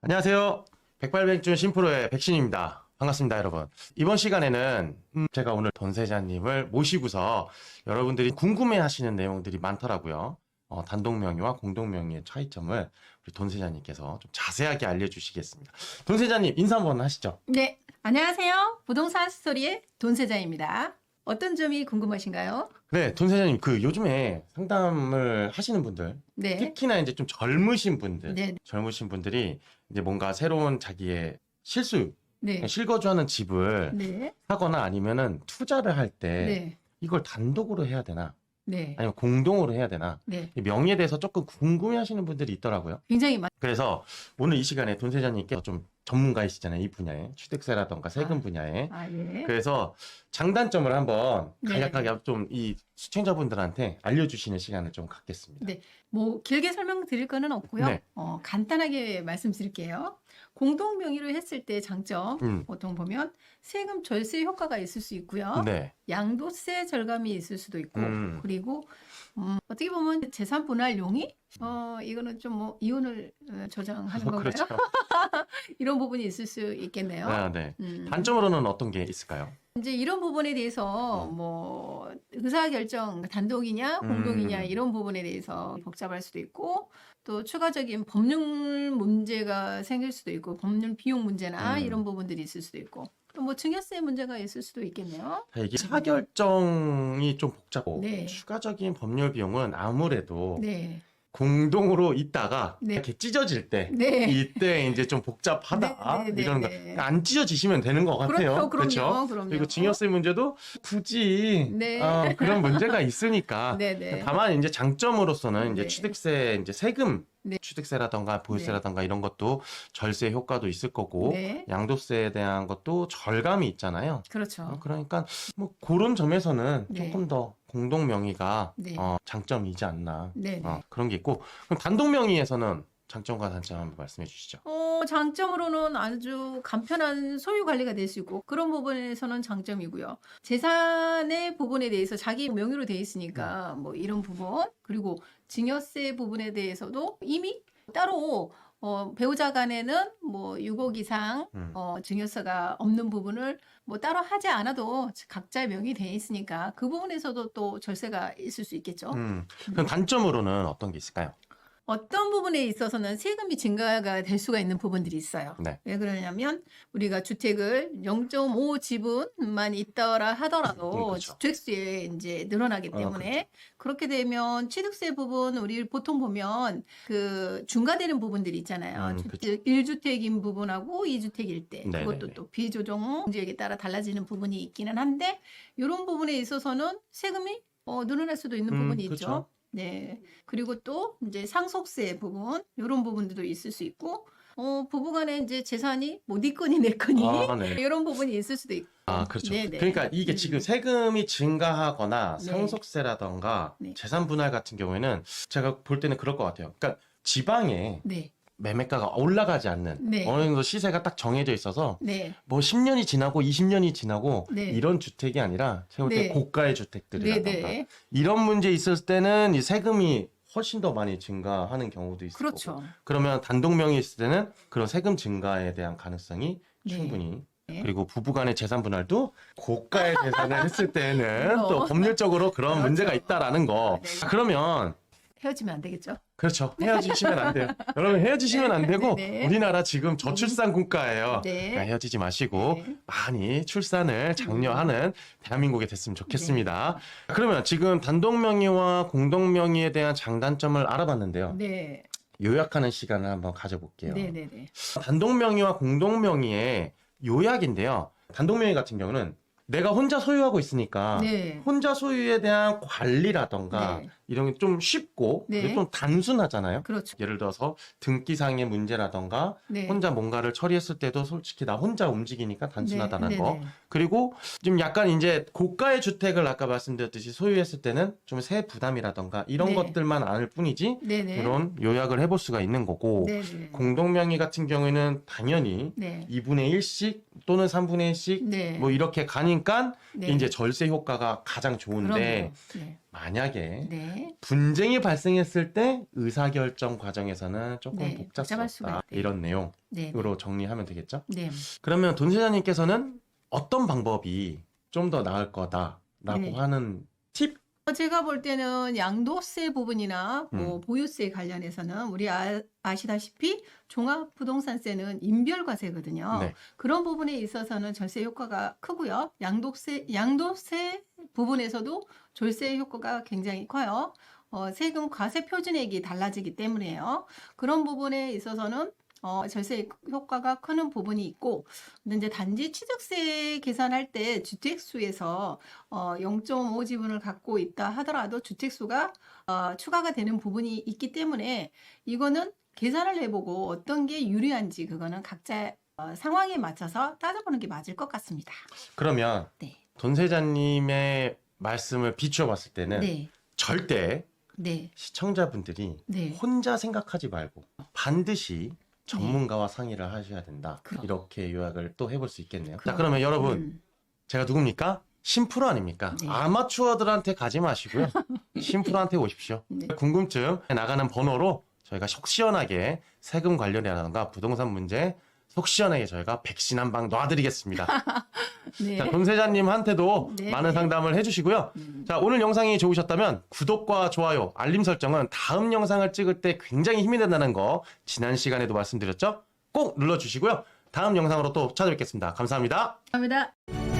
안녕하세요. 백발백중 신프로의 백신입니다. 반갑습니다, 여러분. 이번 시간에는 제가 오늘 돈세자님을 모시고서 여러분들이 궁금해 하시는 내용들이 많더라고요. 단독명의와 공동명의의 차이점을 우리 돈세자님께서 좀 자세하게 알려주시겠습니다. 돈세자님 인사 한번 하시죠. 네, 안녕하세요. 부동산 스토리의 돈세자입니다. 어떤 점이 궁금하신가요? 네, 돈세자님 요즘에 상담을 하시는 분들, 네. 특히나 이제 좀 젊으신 분들, 네. 젊으신 분들이 이제 뭔가 새로운 자기의 실수, 네. 실거주하는 집을 네. 하거나 아니면은 투자를 할 때 네. 이걸 단독으로 해야 되나 네. 아니면 공동으로 해야 되나 네. 이 명의에 대해서 조금 궁금해 하시는 분들이 있더라고요. 굉장히 많. 그래서 오늘 이 시간에 돈세자님께서 좀 전문가이시잖아요. 이 분야에 취득세라던가 세금 분야에. 예. 그래서 장단점을 한번 네. 간략하게 좀 이 시청자분들한테 알려주시는 시간을 좀 갖겠습니다. 네. 뭐 길게 설명드릴 거는 없고요. 네. 간단하게 말씀드릴게요. 공동 명의로 했을 때 장점 보통 보면 세금 절세 효과가 있을 수 있고요. 네. 양도세 절감이 있을 수도 있고 그리고 어떻게 보면 재산 분할 용의 이거는 좀 뭐 이혼을 조장하는 건가요? 그렇죠. 이런 부분이 있을 수 있겠네요. 아, 네. 단점으로는 어떤 게 있을까요? 이제 이런 부분에 대해서 뭐 의사결정 단독이냐 공동이냐 이런 부분에 대해서 복잡할 수도 있고 또 추가적인 법률 문제가 생길 수도 있고 법률 비용 문제나 이런 부분들이 있을 수도 있고 또 뭐 증여세 문제가 있을 수도 있겠네요. 이게 사결정이 좀 복잡하고 네. 추가적인 법률 비용은 아무래도 네. 공동으로 있다가 네. 이렇게 찢어질 때 네. 이때 이제 좀 복잡하다 네, 네, 이런 거 네. 안 찢어지시면 되는 것 같아요. 그럼요. 그리고 증여세 문제도 굳이 네. 그런 문제가 있으니까 네, 네. 다만 이제 장점으로서는 이제 네. 취득세 이제 세금 네. 취득세라던가 보유세라던가 이런 것도 절세 효과도 있을 거고 네. 양도세에 대한 것도 절감이 있잖아요. 그렇죠. 그러니까 뭐 그런 점에서는 네. 조금 더 공동 명의가 네. 장점이지 않나 네, 네. 그런 게 있고 그럼 단독 명의에서는 장점과 단점 한번 말씀해 주시죠. 장점으로는 아주 간편한 소유 관리가 될 수 있고 그런 부분에서는 장점이고요. 재산의 부분에 대해서 자기 명의로 돼 있으니까 뭐 이런 부분 그리고 증여세 부분에 대해서도 이미 따로 배우자 간에는 뭐 6억 이상 증여세가 없는 부분을 뭐 따로 하지 않아도 각자 명의 돼 있으니까 그 부분에서도 또 절세가 있을 수 있겠죠. 그럼 단점으로는 어떤 게 있을까요? 어떤 부분에 있어서는 세금이 증가가 될 수가 있는 부분들이 있어요. 네. 왜 그러냐면 우리가 주택을 0.5 지분만 있더라 하더라도 그렇죠. 주택수에 이제 늘어나기 때문에 그렇죠. 그렇게 되면 취득세 부분 우리 보통 보면 그 중과되는 부분들이 있잖아요. 그렇죠. 1주택인 부분하고 2주택일 때 네네네. 그것도 또 비조정 지역에 따라 달라지는 부분이 있기는 한데 이런 부분에 있어서는 세금이 늘어날 수도 있는 부분이 그렇죠. 있죠. 네. 그리고 또 이제 상속세 부분 이런 부분들도 있을 수 있고 부부간에 이제 재산이 뭐 네 건이 내 건이 네. 이런 부분이 있을 수도 있고. 그렇죠. 네네. 그러니까 이게 지금 세금이 증가하거나 네. 상속세라던가 네. 재산 분할 같은 경우에는 제가 볼 때는 그럴 것 같아요. 그러니까 지방에 네. 매매가가 올라가지 않는 네. 어느 정도 시세가 딱 정해져 있어서 네. 뭐 10년이 지나고 20년이 지나고 네. 이런 주택이 아니라 제가 볼 때 네. 고가의 주택들이라던가 네. 이런 문제 있을 때는 이 세금이 훨씬 더 많이 증가하는 경우도 있을 그렇죠. 거고 그러면 단독 명의 있을 때는 그런 세금 증가에 대한 가능성이 네. 충분히 네. 그리고 부부간의 재산 분할도 고가의 재산을 했을 때는 또 그럼. 법률적으로 그런 그렇죠. 문제가 있다라는 거 네. 그러면 헤어지면 안 되겠죠? 그렇죠. 헤어지시면 안 돼요. 여러분 헤어지시면 안 되고 네. 우리나라 지금 저출산 국가예요. 네. 그러니까 헤어지지 마시고 네. 많이 출산을 장려하는 대한민국이 됐으면 좋겠습니다. 그러면 지금 단독 명의와 공동 명의에 대한 장단점을 알아봤는데요. 네. 요약하는 시간을 한번 가져볼게요. 네네네. 단독 명의와 공동 명의의 요약인데요. 단독 명의 같은 경우는 내가 혼자 소유하고 있으니까 네. 혼자 소유에 대한 관리라던가 네. 이런 게 좀 쉽고 네. 그리고 좀 단순하잖아요. 그렇죠. 예를 들어서 등기상의 문제라던가 네. 혼자 뭔가를 처리했을 때도 솔직히 나 혼자 움직이니까 단순하다는 네. 거. 네네. 그리고 좀 약간 이제 고가의 주택을 아까 말씀드렸듯이 소유했을 때는 좀 세 부담이라던가 이런 네. 것들만 아닐 뿐이지 네네. 그런 요약을 해볼 수가 있는 거고 네네. 공동명의 같은 경우에는 당연히 네. 2분의 1씩 또는 3분의 1씩 네. 뭐 이렇게 가니까 네. 이제 절세 효과가 가장 좋은데 그럼요. 네. 만약에 네. 분쟁이 발생했을 때 의사결정 과정에서는 조금 네, 복잡할 수가 복잡스럽다. 있대요. 이런 내용으로 네. 정리하면 되겠죠? 네. 그러면 돈세자님께서는 어떤 방법이 좀 더 나을 거다라고 네. 하는 팁? 제가 볼 때는 양도세 부분이나 뭐 음. 보유세 관련해서는 우리 아시다시피 종합부동산세는 인별과세거든요. 네. 그런 부분에 있어서는 절세 효과가 크고요. 양도세 부분에서도 절세 효과가 굉장히 커요. 세금 과세 표준액이 달라지기 때문에요. 그런 부분에 있어서는 절세 효과가 크는 부분이 있고, 근데 이제 단지 취득세 계산할 때 주택수에서 0.5 지분을 갖고 있다 하더라도 주택수가 추가가 되는 부분이 있기 때문에 이거는 계산을 해보고 어떤 게 유리한지 그거는 각자 상황에 맞춰서 따져보는 게 맞을 것 같습니다. 그러면 네. 돈세자님의 말씀을 비추어 봤을 때는 네. 절대 네. 시청자분들이 네. 혼자 생각하지 말고 반드시 전문가와 상의를 하셔야 된다. 그럼. 이렇게 요약을 또 해볼 수 있겠네요. 자, 그럼. 그러면 여러분, 제가 누굽니까? 심프로 아닙니까? 네. 아마추어들한테 가지 마시고요. 심프로한테 오십시오. 네. 궁금증 나가는 번호로 저희가 속 시원하게 세금 관련이라든가 부동산 문제 속 시원하게 저희가 백신 한 방 놔드리겠습니다. 네. 자, 돈세자님한테도 네. 많은 상담을 해주시고요. 자, 오늘 영상이 좋으셨다면 구독과 좋아요, 알림 설정은 다음 영상을 찍을 때 굉장히 힘이 된다는 거 지난 시간에도 말씀드렸죠? 꼭 눌러주시고요. 다음 영상으로 또 찾아뵙겠습니다. 감사합니다. 감사합니다.